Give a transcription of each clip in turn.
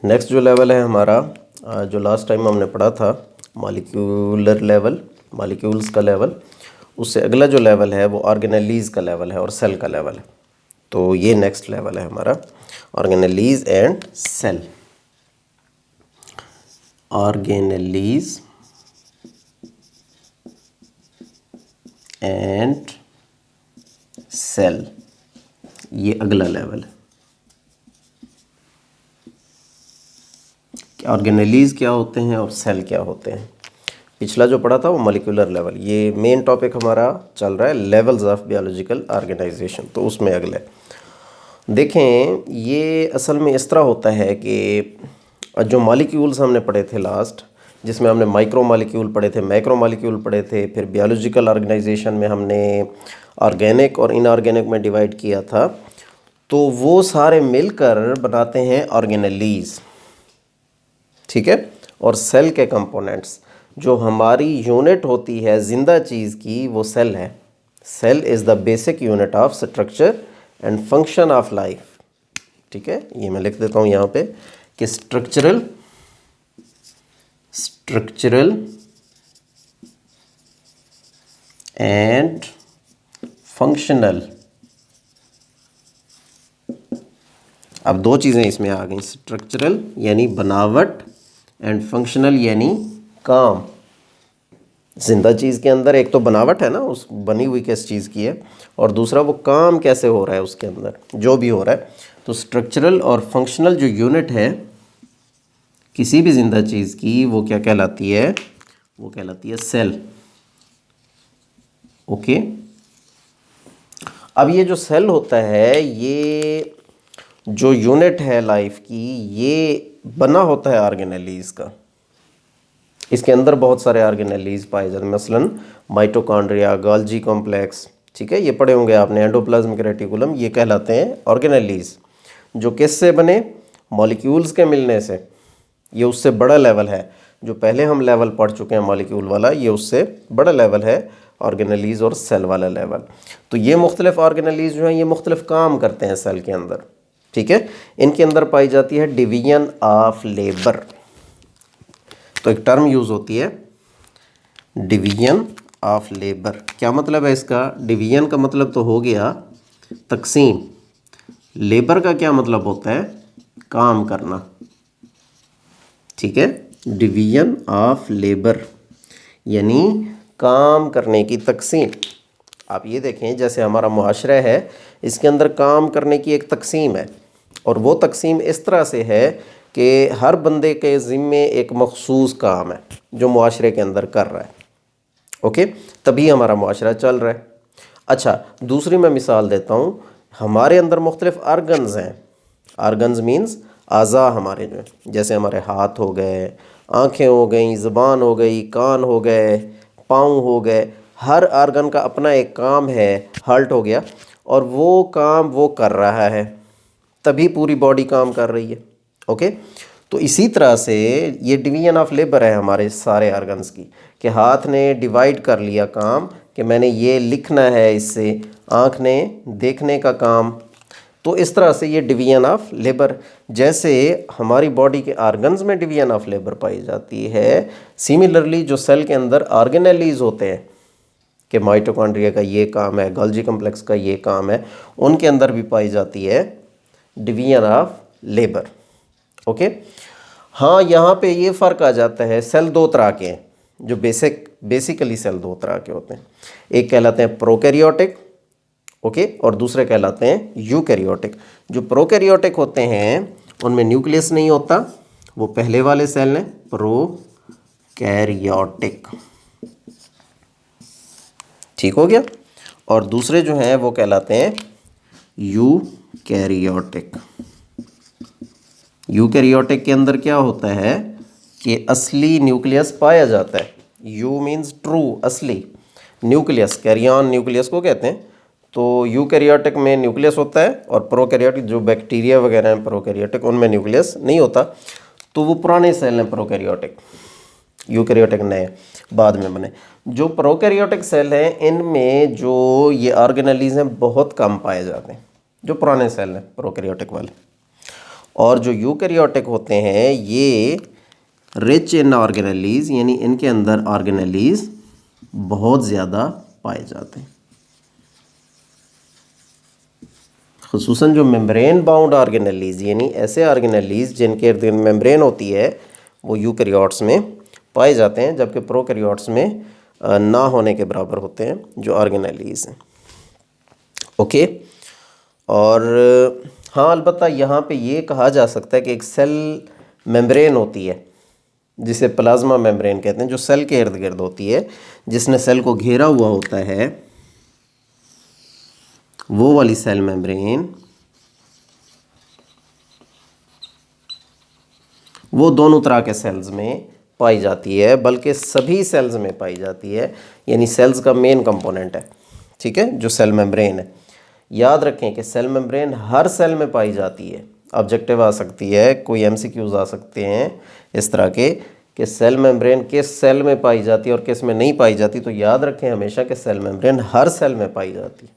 Next जो level है हमारा, जो लास्ट टाइम हमने पढ़ा था, मॉलिक्यूलर लेवल, मॉलिक्यूल्स का लेवल, उससे अगला जो लेवल है वो ऑर्गेनेलीज़ का लेवल है और सेल का लेवल है। तो ये नेक्स्ट लेवल है हमारा, ऑर्गेनेलीज़ एंड सेल। ऑर्गेनेलीज़ एंड सेल, ये अगला लेवल है। ऑर्गेनेलीज़ क्या होते हैं और सेल क्या होते हैं। पिछला जो पढ़ा था वो मॉलिक्यूलर लेवल, ये मेन टॉपिक हमारा चल रहा है लेवल्स ऑफ बायोलॉजिकल ऑर्गेनाइजेशन, तो उसमें अगले देखें। ये असल में इस तरह होता है कि जो मॉलिक्यूल्स हमने पढ़े थे लास्ट, जिसमें हमने माइक्रो मॉलिक्यूल पढ़े थे, मैक्रो मॉलिक्यूल पढ़े थे, फिर बायोलॉजिकल ऑर्गेनाइजेशन में हमने ऑर्गेनिक और इनऑर्गेनिक में डिवाइड किया था, तो वो सारे मिलकर बनाते हैं ऑर्गेनेलीज़, ठीक है। और सेल के कंपोनेंट्स, जो हमारी यूनिट होती है ज़िंदा चीज़ की, वो सेल है। Cell is the basic unit of structure and function of life, ठीक है। ये मैं लिख देता हूँ यहाँ पे कि स्ट्रक्चरल एंड फंक्शनल, अब दो चीज़ें इसमें आ गई, स्ट्रक्चरल यानी बनावट एंड फंक्शनल यानी काम। जिंदा चीज़ के अंदर एक तो बनावट है ना, उस बनी हुई किस चीज़ की है, और दूसरा वो काम कैसे हो रहा है उसके अंदर, जो भी हो रहा है। तो स्ट्रक्चरल और फंक्शनल जो यूनिट है किसी भी जिंदा चीज़ की, वो क्या कहलाती है, वो कहलाती है सेल। ओके, अब ये जो सेल होता है, ये जो यूनिट है लाइफ की, ये बना होता है ऑर्गेनेलीज़ का। इसके अंदर बहुत सारे ऑर्गेनेलीज़ पाए जाते हैं, मसलन माइटोकॉन्ड्रिया, गोल्जी कॉम्प्लेक्स, ठीक है, ये पढ़े होंगे आपने, एंडोप्लाज्मिक रेटिकुलम, ये कहलाते हैं ऑर्गेनेलीज़। जो किससे बने, मॉलिक्यूल्स के मिलने से। ये उससे बड़ा लेवल है, जो पहले हम लेवल पढ़ चुके हैं मॉलिक्यूल वाला, ये उससे बड़ा लेवल है ऑर्गेनेलीज़ और सेल वाला लेवल। तो ये मुख्तलिफ ऑर्गेनेलीज़ जो हैं, ये मुख्तलिफ काम करते हैं सेल के अंदर, ठीक है। इनके अंदर पाई जाती है डिवीजन ऑफ लेबर। तो एक टर्म यूज़ होती है डिवीजन ऑफ लेबर। क्या मतलब है इसका, डिवीजन का मतलब तो हो गया तकसीम, लेबर का क्या मतलब होता है, काम करना, ठीक है। डिवीजन ऑफ लेबर यानी काम करने की तकसीम। आप ये देखें, जैसे हमारा मुआशरा है, इसके अंदर काम करने की एक तकसीम है, और वो तकसीम इस तरह से है कि हर बंदे के ज़िम्मे एक मखसूस काम है जो मुआशरे के अंदर कर रहा है, ओके, तभी हमारा मुआशरा चल रहा है। अच्छा, दूसरी मैं मिसाल देता हूँ, हमारे अंदर मुख्तलिफ आर्गन्स हैं। आर्गन्स मीन्स आज़ा हमारे, जो जैसे हमारे हाथ हो गए, आँखें हो गई, ज़ुबान हो गई, कान हो गए, पाँव हो गए, हर आर्गन का अपना एक काम है, हार्ट हो गया, और वो काम वो कर रहा है, तभी पूरी बॉडी काम कर रही है, ओके। तो इसी तरह से ये डिवीजन ऑफ लेबर है हमारे सारे आर्गन्स की, कि हाथ ने डिवाइड कर लिया काम कि मैंने ये लिखना है इससे, आँख ने देखने का काम। तो इस तरह से ये डिवीजन ऑफ लेबर, जैसे हमारी बॉडी के आर्गन्स में डिवीजन ऑफ लेबर पाई जाती है, सिमिलरली जो सेल के अंदर ऑर्गेनेलीज होते हैं, कि माइटोकॉन्ड्रिया का ये काम है, गोल्जी कॉम्प्लेक्स का ये काम है, उनके अंदर भी पाई जाती है डिवीजन ऑफ लेबर, ओके। हाँ, यहाँ पे ये फ़र्क आ जाता है, सेल दो तरह के हैं, जो बेसिकली सेल दो तरह के होते हैं। एक कहलाते हैं प्रोकैरियोटिक, ओके, और दूसरे कहलाते हैं यूकैरियोटिक। जो प्रोकैरियोटिक होते हैं उनमें न्यूक्लियस नहीं होता, वो पहले वाले सेल हैं प्रोकैरियोटिक, ठीक हो गया। और दूसरे जो हैं वो कहलाते हैं यूकैरियोटिक। यूकैरियोटिक के अंदर क्या होता है कि असली न्यूक्लियस पाया जाता है। यू मीन्स ट्रू, असली न्यूक्लियस, कैरियन न्यूक्लियस को कहते हैं। तो यूकैरियोटिक में न्यूक्लियस होता है, और प्रोकैरियोटिक जो बैक्टीरिया वगैरह हैं प्रोकैरियोटिक, उनमें न्यूक्लियस नहीं होता। तो वो पुराने सेल हैं प्रोकैरियोटिक, यूकैरियोटिक नए बाद में बने। जो प्रोकैरियोटिक सेल हैं, इनमें जो ये ऑर्गेनेलीज हैं बहुत कम पाए जाते हैं, जो पुराने सेल हैं प्रोकैरियोटिक वाले। और जो यूकैरियोटिक होते हैं ये रिच इन ऑर्गेनेलीज, यानी इनके अंदर ऑर्गेनेलीज बहुत ज़्यादा पाए जाते हैं। खुसूसन जो मेम्ब्रेन बाउंड ऑर्गेनेलीज, यानी ऐसे ऑर्गेनेलीज जिनके इर्द गिर्द मेम्ब्रेन होती है, वो यूकैरियोट्स में पाए जाते हैं, जबकि प्रोकैरियोट्स में ना होने के बराबर होते हैं जो ऑर्गेनेलीज हैं। ओके। और हाँ, अलबत्ता यहाँ पे ये कहा जा सकता है कि एक सेल मेम्ब्रेन होती है जिसे प्लाज्मा मेम्ब्रेन कहते हैं, जो सेल के इर्द गिर्द होती है, जिसने सेल को घेरा हुआ होता है, वो वाली सेल मेम्ब्रेन वो दोनों तरह के सेल्स में पाई जाती है, बल्कि सभी सेल्स में पाई जाती है, यानी सेल्स का मेन कंपोनेंट है। ठीक है, जो सेल मेम्ब्रेन है। याद रखें कि सेल मेम्ब्रेन हर सेल में पाई जाती है। ऑब्जेक्टिव आ सकती है, कोई एमसीक्यूज आ सकते हैं इस तरह के कि सेल मेम्ब्रेन किस सेल में पाई जाती है और किस में नहीं पाई जाती। तो याद रखें हमेशा कि सेल मेम्ब्रेन हर सेल में पाई जाती है,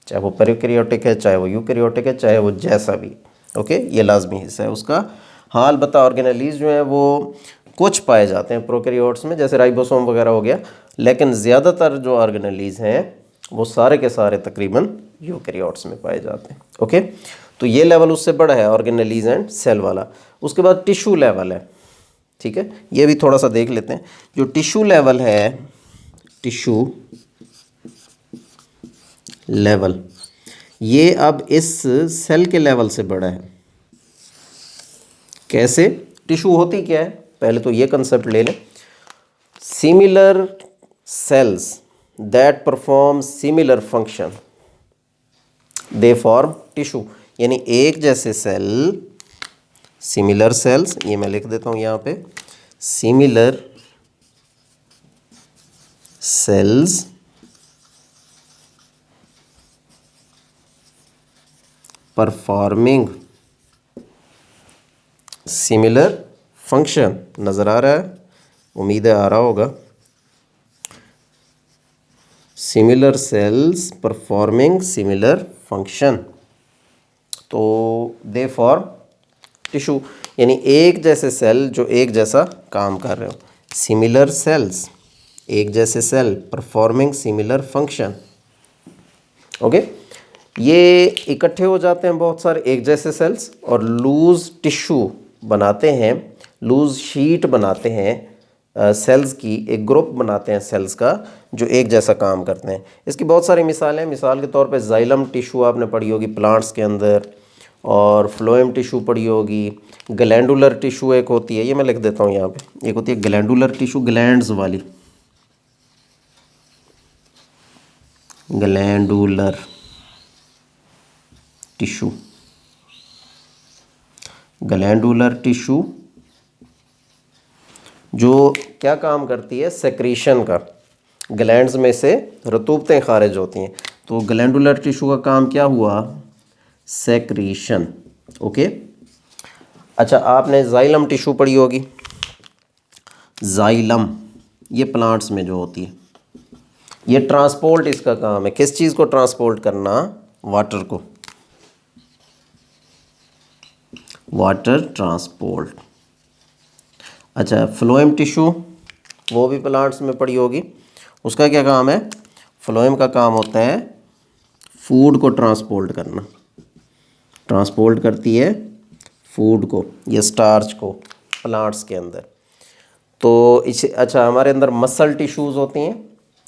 चाहे वो प्रोकैरियोटिक है, चाहे वो यूकैरियोटिक है, चाहे वो जैसा भी। ओके, ये लाजमी हिस्सा है उसका। हाँ, अलबत्ता ऑर्गेनेलीज जो हैं वो कुछ पाए जाते हैं प्रोकैरियोट्स में, जैसे राइबोसोम वगैरह हो गया, लेकिन ज़्यादातर जो ऑर्गेनेलीज हैं वो सारे के सारे तकरीबन यूकैरियोट्स में पाए जाते हैं। ओके, तो ये लेवल उससे बड़ा है ऑर्गेनेलीज एंड सेल वाला। उसके बाद टिश्यू लेवल है। ठीक है, ये भी थोड़ा सा देख लेते हैं। जो टिश्यू लेवल है, टिश्यू लेवल, ये अब इस सेल के लेवल से बड़ा है। कैसे? टिश्यू होती क्या है, पहले तो ये कंसेप्ट ले लें। Similar sales that perform similar function they form tissue, यानी एक जैसे सेल, सिमिलर सेल्स, ये मैं लिख देता हूँ यहाँ पे, similar sales performing similar function. नज़र आ रहा है? उम्मीद है आ रहा होगा। Similar sales performing similar function, तो दे फॉर्म टिश्यू, यानी एक जैसे सेल जो एक जैसा काम कर रहे हो। सिमिलर सेल्स, एक जैसे cell, performing similar function. Okay, ये इकट्ठे हो जाते हैं बहुत सारे एक जैसे सेल्स और लूज टिश्यू बनाते हैं, लूज शीट बनाते हैं सेल्स की, एक ग्रुप बनाते हैं सेल्स का जो एक जैसा काम करते हैं। इसकी बहुत सारी मिसालें हैं। मिसाल के तौर पे जाइलम टिश्यू आपने पढ़ी होगी प्लांट्स के अंदर, और फ्लोएम टिश्यू पढ़ी होगी। ग्लैंडुलर टिश्यू एक होती है, ये मैं लिख देता हूँ यहाँ पे, एक होती है ग्लैंडुलर टिश्यू, ग्लैंड्स वाली, ग्लैंडुलर टिश्यू, ग्लैंडुलर टिश्यू जो क्या काम करती है, सेक्रीशन का। ग्लैंड्स में से रतूबतें खारिज होती हैं, तो ग्लैंडुलर टिश्यू का काम क्या हुआ, सेक्रीशन। ओके, अच्छा, आपने जाइलम टिश्यू पढ़ी होगी। जाइलम ये प्लांट्स में जो होती है, ये ट्रांसपोर्ट इसका काम है। किस चीज़ को ट्रांसपोर्ट करना, वाटर को, वाटर ट्रांसपोर्ट। अच्छा, फ्लोएम टिश्यू वो भी प्लांट्स में पड़ी होगी, उसका क्या काम है, फ्लोएम का काम होता है फूड को ट्रांसपोर्ट करना, ट्रांसपोर्ट करती है फूड को या स्टार्च को प्लांट्स के अंदर। तो इसे, अच्छा, हमारे अंदर मसल टिश्यूज़ होती हैं,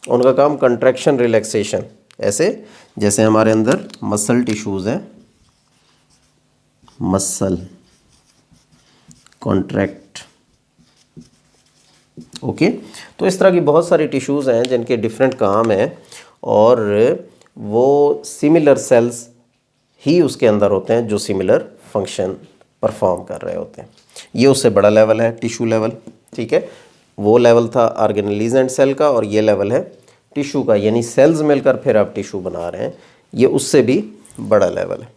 उनका काम कंट्रैक्शन रिलैक्सेशन, ऐसे जैसे हमारे अंदर मसल टिश्यूज़ हैं, मसल कॉन्ट्रैक्ट। ओके, तो इस तरह की बहुत सारी टिश्यूज़ हैं जिनके डिफरेंट काम हैं, और वो सिमिलर सेल्स ही उसके अंदर होते हैं जो सिमिलर फंक्शन परफॉर्म कर रहे होते हैं। ये उससे बड़ा लेवल है टिश्यू लेवल। ठीक है, वो लेवल था ऑर्गेनेलीज एंड सेल का, और ये लेवल है टिश्यू का, यानी सेल्स मिलकर फिर आप टिश्यू बना रहे हैं, ये उससे भी बड़ा लेवल है।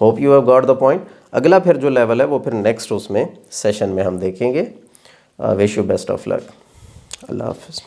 Hope you have got the point. अगला फिर जो लेवल है वो फिर नेक्स्ट उसमें सेशन में हम देखेंगे। Wish you best of luck. Allah हाफ़िज़।